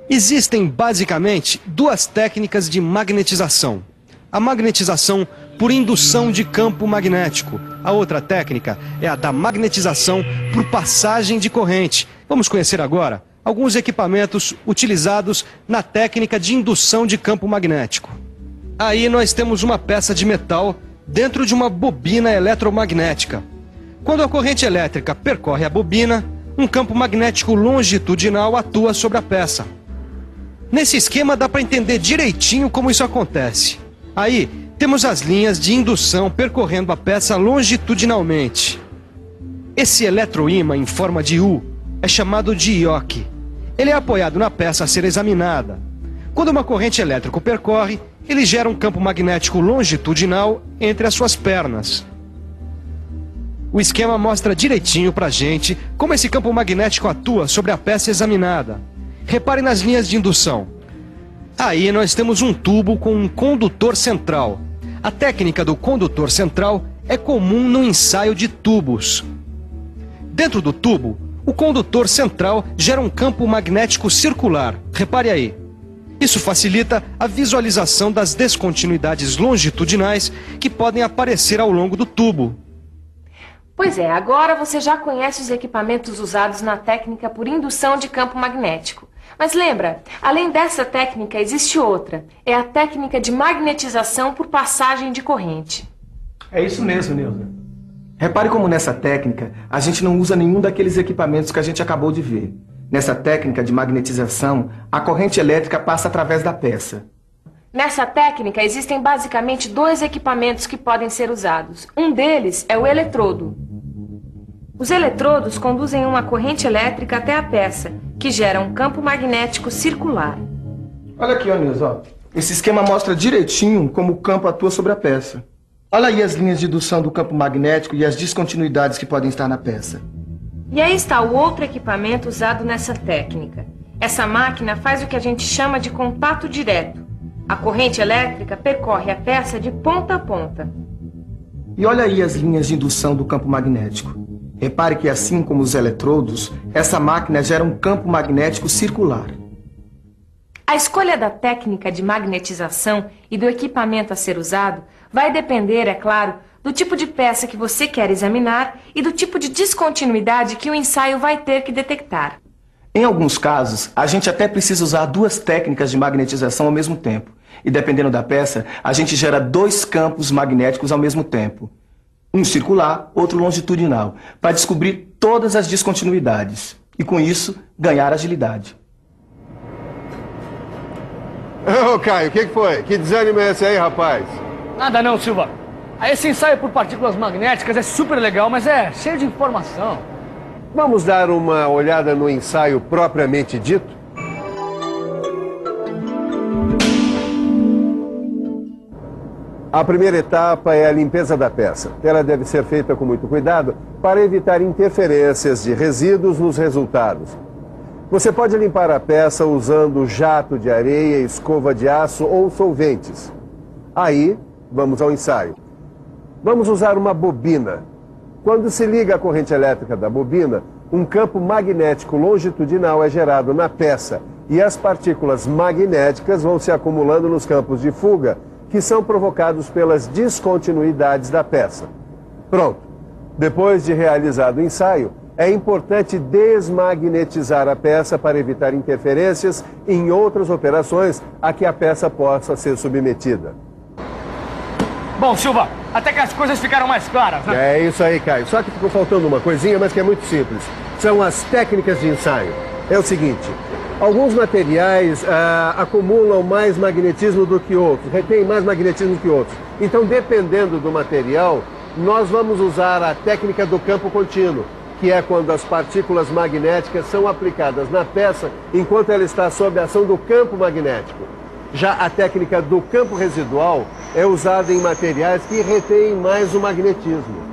Existem basicamente duas técnicas de magnetização. A magnetização por indução de campo magnético. A outra técnica é a da magnetização por passagem de corrente. Vamos conhecer agora alguns equipamentos utilizados na técnica de indução de campo magnético. Aí nós temos uma peça de metal dentro de uma bobina eletromagnética. Quando a corrente elétrica percorre a bobina, um campo magnético longitudinal atua sobre a peça. Nesse esquema dá para entender direitinho como isso acontece. Aí temos as linhas de indução percorrendo a peça longitudinalmente. Esse eletroímã em forma de U é chamado de ioque. Ele é apoiado na peça a ser examinada. Quando uma corrente elétrica o percorre, ele gera um campo magnético longitudinal entre as suas pernas. O esquema mostra direitinho pra gente como esse campo magnético atua sobre a peça examinada. Repare nas linhas de indução. Aí nós temos um tubo com um condutor central. A técnica do condutor central é comum no ensaio de tubos. Dentro do tubo, o condutor central gera um campo magnético circular. Repare aí. Isso facilita a visualização das descontinuidades longitudinais que podem aparecer ao longo do tubo. Pois é, agora você já conhece os equipamentos usados na técnica por indução de campo magnético. Mas lembra, além dessa técnica existe outra. É a técnica de magnetização por passagem de corrente. É isso mesmo, Neuza. Repare como nessa técnica a gente não usa nenhum daqueles equipamentos que a gente acabou de ver. Nessa técnica de magnetização, a corrente elétrica passa através da peça. Nessa técnica existem basicamente dois equipamentos que podem ser usados. Um deles é o eletrodo. Os eletrodos conduzem uma corrente elétrica até a peça, que gera um campo magnético circular. Olha aqui, ó, Nilson, ó. Esse esquema mostra direitinho como o campo atua sobre a peça. Olha aí as linhas de indução do campo magnético e as descontinuidades que podem estar na peça. E aí está o outro equipamento usado nessa técnica. Essa máquina faz o que a gente chama de contato direto. A corrente elétrica percorre a peça de ponta a ponta. E olha aí as linhas de indução do campo magnético. Repare que, assim como os eletrodos, essa máquina gera um campo magnético circular. A escolha da técnica de magnetização e do equipamento a ser usado vai depender, é claro, do tipo de peça que você quer examinar e do tipo de descontinuidade que o ensaio vai ter que detectar. Em alguns casos, a gente até precisa usar duas técnicas de magnetização ao mesmo tempo. E dependendo da peça, a gente gera dois campos magnéticos ao mesmo tempo. Um circular, outro longitudinal, para descobrir todas as descontinuidades. E com isso, ganhar agilidade. Ô, Caio, o que foi? Que desânimo é esse aí, rapaz? Nada não, Silva. Esse ensaio por partículas magnéticas é super legal, mas é cheio de informação. Vamos dar uma olhada no ensaio propriamente dito? A primeira etapa é a limpeza da peça. Ela deve ser feita com muito cuidado para evitar interferências de resíduos nos resultados. Você pode limpar a peça usando jato de areia, escova de aço ou solventes. Aí, vamos ao ensaio. Vamos usar uma bobina. Quando se liga a corrente elétrica da bobina, um campo magnético longitudinal é gerado na peça e as partículas magnéticas vão se acumulando nos campos de fuga, que são provocados pelas descontinuidades da peça. Pronto. Depois de realizado o ensaio, é importante desmagnetizar a peça para evitar interferências em outras operações a que a peça possa ser submetida. Bom, Silva, até que as coisas ficaram mais claras, né? É isso aí, Caio. Só que ficou faltando uma coisinha, mas que é muito simples. São as técnicas de ensaio. É o seguinte, alguns materiais acumulam mais magnetismo do que outros, retêm mais magnetismo que outros. Então, dependendo do material, nós vamos usar a técnica do campo contínuo, que é quando as partículas magnéticas são aplicadas na peça enquanto ela está sob a ação do campo magnético. Já a técnica do campo residual é usada em materiais que retêm mais o magnetismo.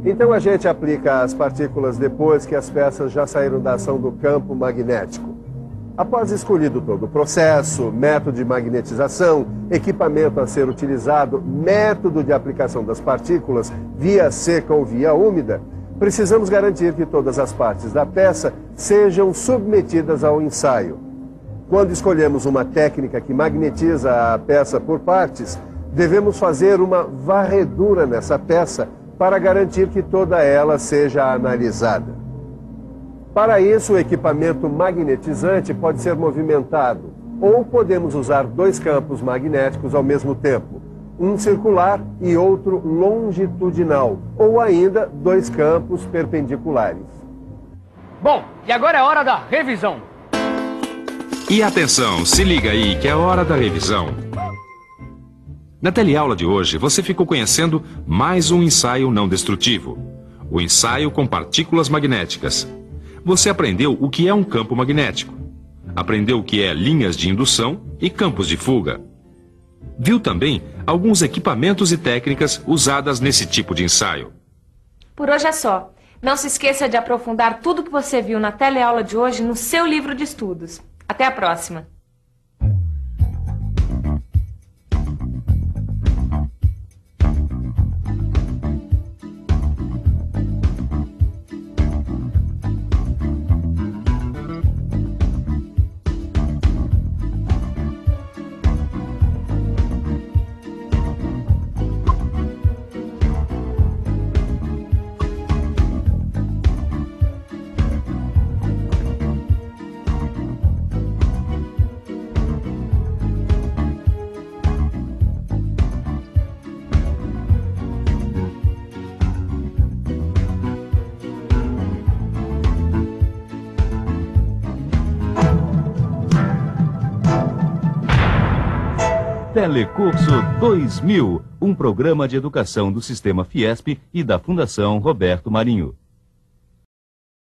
Então a gente aplica as partículas depois que as peças já saíram da ação do campo magnético. Após escolhido todo o processo, método de magnetização, equipamento a ser utilizado, método de aplicação das partículas, via seca ou via úmida, precisamos garantir que todas as partes da peça sejam submetidas ao ensaio. Quando escolhemos uma técnica que magnetiza a peça por partes, devemos fazer uma varredura nessa peça para garantir que toda ela seja analisada. Para isso, o equipamento magnetizante pode ser movimentado, ou podemos usar dois campos magnéticos ao mesmo tempo, um circular e outro longitudinal, ou ainda dois campos perpendiculares. Bom, e agora é hora da revisão. E atenção, se liga aí que é hora da revisão. Na teleaula de hoje, você ficou conhecendo mais um ensaio não destrutivo. O ensaio com partículas magnéticas. Você aprendeu o que é um campo magnético. Aprendeu o que é linhas de indução e campos de fuga. Viu também alguns equipamentos e técnicas usadas nesse tipo de ensaio. Por hoje é só. Não se esqueça de aprofundar tudo que você viu na teleaula de hoje no seu livro de estudos. Até a próxima! Telecurso 2000, um programa de educação do Sistema Fiesp e da Fundação Roberto Marinho.